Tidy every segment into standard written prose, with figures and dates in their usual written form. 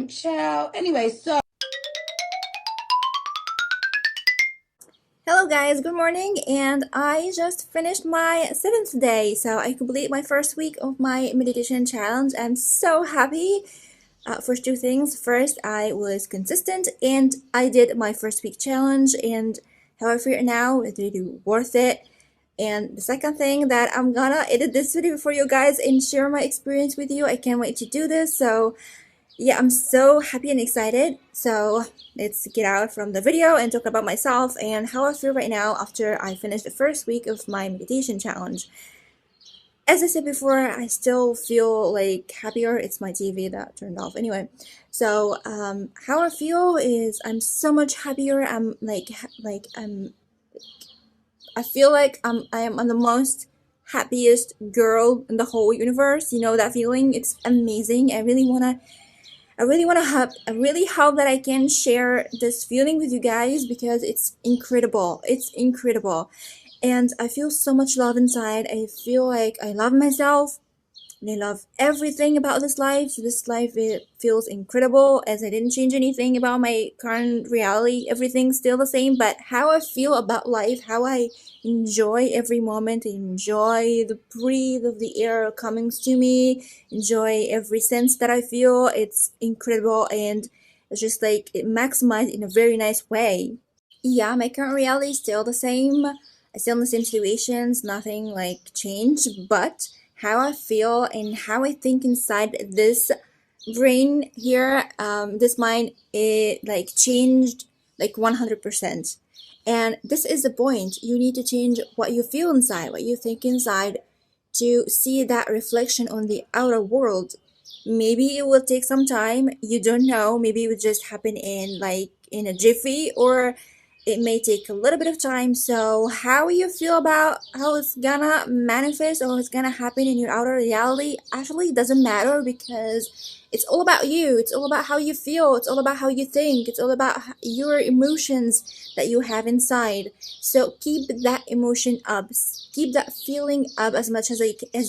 Ciao. Anyway, so Hello guys, good morning, and I just finished my 7th day, so I completed my first week of my meditation challenge. I'm so happy. First two things. First, I was consistent and I did my first week challenge, and how I feel now, it's really worth it. And the second thing, that I'm gonna edit this video for you guys and share my experience with you. I can't wait to do this. So yeah, I'm so happy and excited. So let's get out from the video and talk about myself and how I feel right now after I finished the first week of my meditation challenge. As I said before, I still feel like happier. It's my TV that turned off anyway. So how I feel is I'm so much happier. I feel like I am the most happiest girl in the whole universe. You know that feeling? It's amazing. I really hope that I can share this feeling with you guys because it's incredible. It's incredible. And I feel so much love inside. I feel like I love myself. And I love everything about this life. This life, it feels incredible, as I didn't change anything about my current reality. Everything's still the same, but how I feel about life, how I enjoy every moment, enjoy the breathe of the air coming to me, enjoy every sense that I feel, it's incredible, and it's just like it maximized in a very nice way. Yeah, my current reality is still the same. I still in the same situations, nothing like changed, but how I feel and how I think inside this brain here, this mind, it like changed like 100%. And this is the point. You need to change what you feel inside, what you think inside, to see that reflection on the outer world. Maybe it will take some time. You don't know. Maybe it would just happen in a jiffy, or it may take a little bit of time. So how you feel about how it's gonna manifest or it's gonna happen in your outer reality actually doesn't matter, because it's all about you. It's all about how you feel. It's all about how you think. It's all about your emotions that you have inside. So keep that emotion up. Keep that feeling up as much as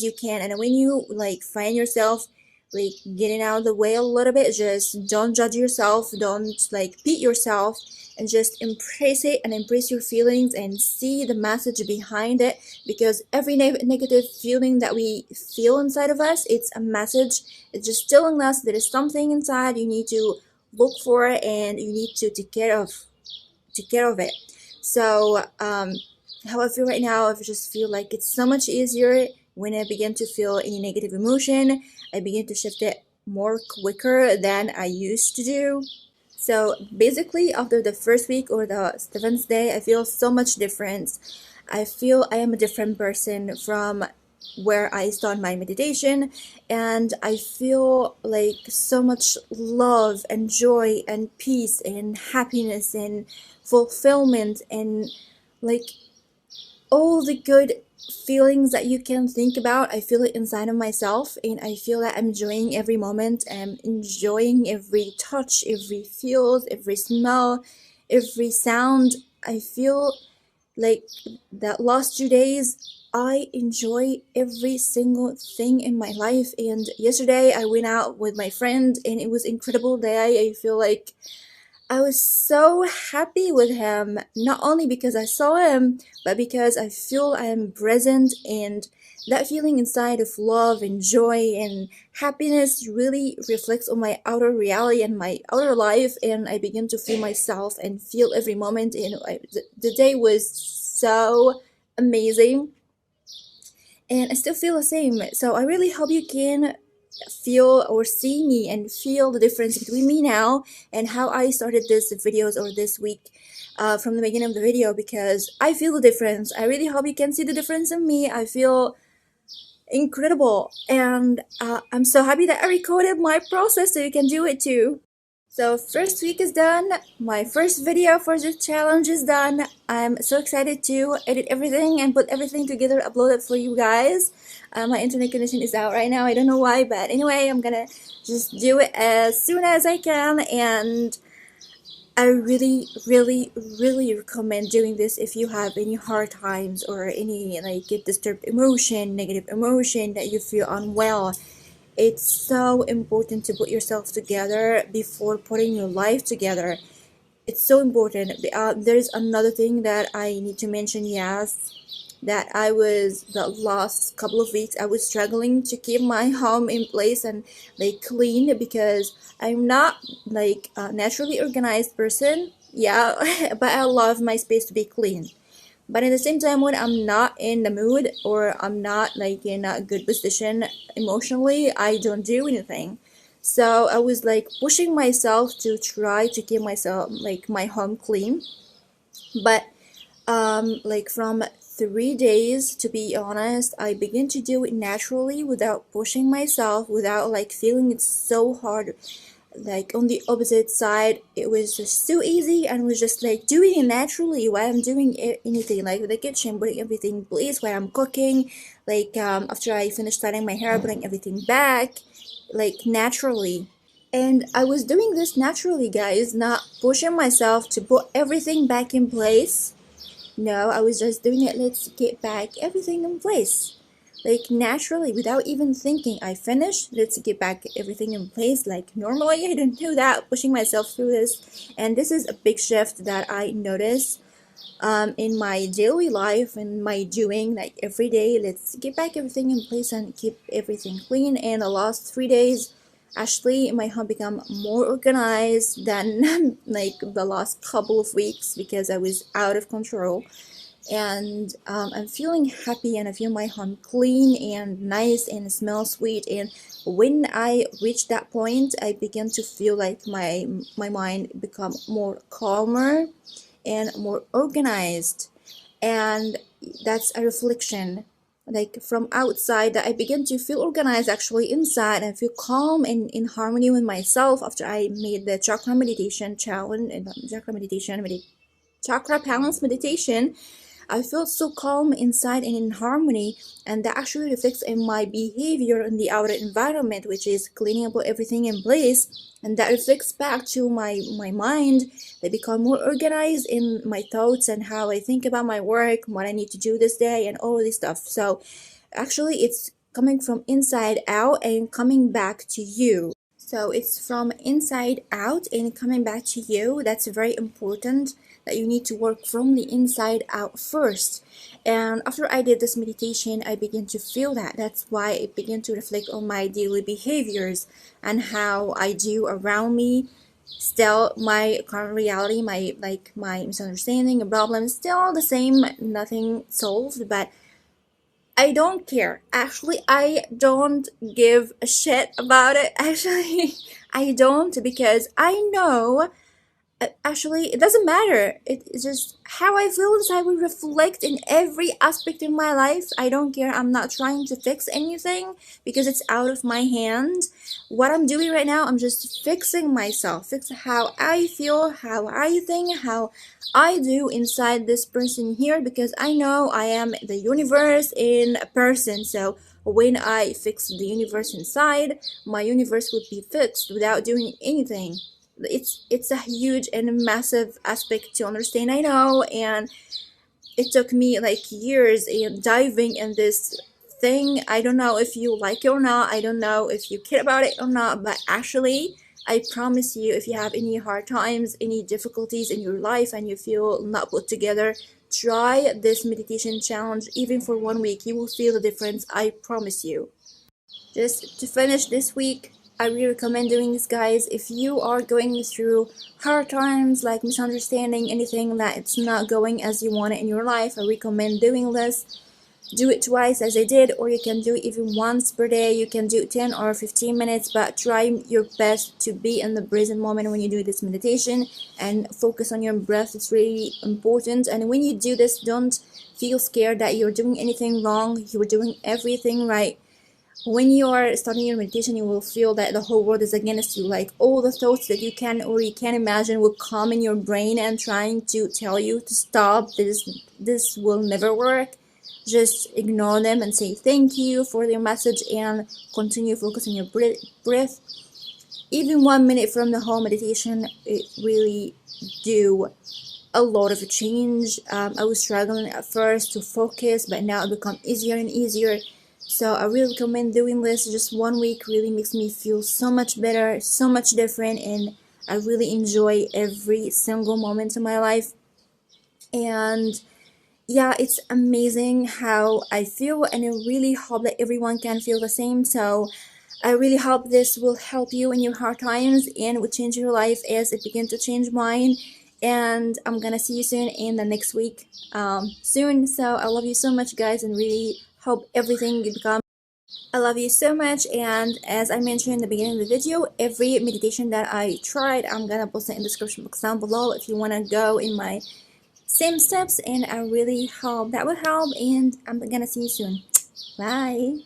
you can. And when you like find yourself like getting out of the way a little bit, just don't judge yourself. Don't like beat yourself, and just embrace it and embrace your feelings and see the message behind it, because every negative feeling that we feel inside of us, it's a message. It's just telling us there is something inside you need to look for, and you need to take care of it. So how I feel right now, I just feel like it's so much easier. When I begin to feel any negative emotion, I begin to shift it more quicker than I used to do. So basically, after the first week or the 7th day, I feel so much difference. I feel I am a different person from where I started my meditation, and I feel like so much love and joy and peace and happiness and fulfillment, and like all the good feelings that you can think about. I feel it inside of myself, and I feel that I'm enjoying every moment. I'm enjoying every touch, every feel, every smell, every sound. I feel like that last 2 days I enjoy every single thing in my life. And yesterday I went out with my friend, and it was an incredible day. I feel like I was so happy with him, not only because I saw him, but because I feel I am present, and that feeling inside of love and joy and happiness really reflects on my outer reality and my outer life, and I begin to feel myself and feel every moment. And the day was so amazing, and I still feel the same. So I really hope you can feel or see me and feel the difference between me now and how I started this videos or this week from the beginning of the video, because I feel the difference. I really hope you can see the difference in me. I feel incredible, and I'm so happy that I recorded my process so you can do it too. So first week is done. My first video for this challenge is done. I'm so excited to edit everything and put everything together, upload it for you guys. My internet connection is out right now. I don't know why, but anyway, I'm gonna just do it as soon as I can. And I really recommend doing this if you have any hard times or any like disturbed emotion, negative emotion, that you feel unwell. It's so important to put yourself together before putting your life together. It's so important. There's another thing that I need to mention. Yes, that I was the last couple of weeks I was struggling to keep my home in place and like clean, because I'm not like a naturally organized person. Yeah, but I love my space to be clean. But at the same time, when I'm not in the mood or I'm not like in a good position emotionally, I don't do anything. So I was like pushing myself to try to keep myself like my home clean. But like from 3 days, to be honest, I began to do it naturally without pushing myself, without like feeling it's so hard. Like on the opposite side, it was just so easy and was just like doing it naturally while I'm doing anything, like with the kitchen, putting everything in place while I'm cooking, like after I finished styling my hair, putting everything back, like naturally. And I was doing this naturally, guys, not pushing myself to put everything back in place. No, I was just doing it. Let's get back everything in place. Like naturally, without even thinking. I finished. Let's get back everything in place. Like normally, I don't do that, pushing myself through this. And this is a big shift that I notice in my daily life and my doing, like every day. Let's get back everything in place and keep everything clean. And the last 3 days, actually, my home become more organized than like the last couple of weeks because I was out of control. And I'm feeling happy, and I feel my home clean and nice and smells sweet. And when I reach that point, I begin to feel like my mind become more calmer and more organized. And that's a reflection, like from outside, that I begin to feel organized actually inside, and feel calm and in harmony with myself after I made the chakra meditation challenge and chakra balance meditation. I feel so calm inside and in harmony, and that actually reflects in my behavior in the outer environment, which is cleaning up everything in place, and that reflects back to my mind. I become more organized in my thoughts and how I think about my work, what I need to do this day, and all this stuff. So actually, it's coming from inside out and coming back to you. So it's from inside out and coming back to you. That's very important, that you need to work from the inside out first. And after I did this meditation, I began to feel that. That's why it began to reflect on my daily behaviors and how I do around me. Still, my current reality, my misunderstanding and problems, still the same, nothing solved, but I don't care. Actually, I don't give a shit about it. Actually, I don't, because I know actually it doesn't matter. It's just how I feel inside will reflect in every aspect of my life. I don't care. I'm not trying to fix anything because it's out of my hands. What I'm doing right now, I'm just fixing myself, fix how I feel, how I think, how I do inside this person here, because I know I am the universe in a person. So when I fix the universe inside, my universe would be fixed without doing anything. It's a huge and massive aspect to understand, I know, and it took me like years in diving in this thing. I don't know if you like it or not, I don't know if you care about it or not, but actually I promise you, if you have any hard times, any difficulties in your life, and you feel not put together, try this meditation challenge even for 1 week. You will feel the difference, I promise you. Just to finish this week, I really recommend doing this, guys. If you are going through hard times, like misunderstanding, anything that it's not going as you want it in your life, I recommend doing this. Do it twice as I did, or you can do it even once per day. You can do 10 or 15 minutes, but try your best to be in the present moment when you do this meditation and focus on your breath. It's really important. And when you do this, don't feel scared that you're doing anything wrong. You're doing everything right. When you are starting your meditation, you will feel that the whole world is against you. Like all the thoughts that you can or you can't imagine will come in your brain and trying to tell you to stop. This will never work. Just ignore them and say thank you for their message and continue focusing your breath. Even 1 minute from the whole meditation, it really do a lot of change. I was struggling at first to focus, but now it become easier and easier. So I really recommend doing this. Just 1 week really makes me feel so much better, so much different, and I really enjoy every single moment of my life. And yeah, it's amazing how I feel, and I really hope that everyone can feel the same. So I really hope this will help you in your hard times and will change your life as it begins to change mine. And I'm gonna see you soon in the next week soon. So I love you so much, guys, and really hope everything becomes. I love you so much, and as I mentioned in the beginning of the video, every meditation that I tried, I'm gonna post it in the description box down below if you wanna go in my same steps, and I really hope that will help, and I'm gonna see you soon. Bye.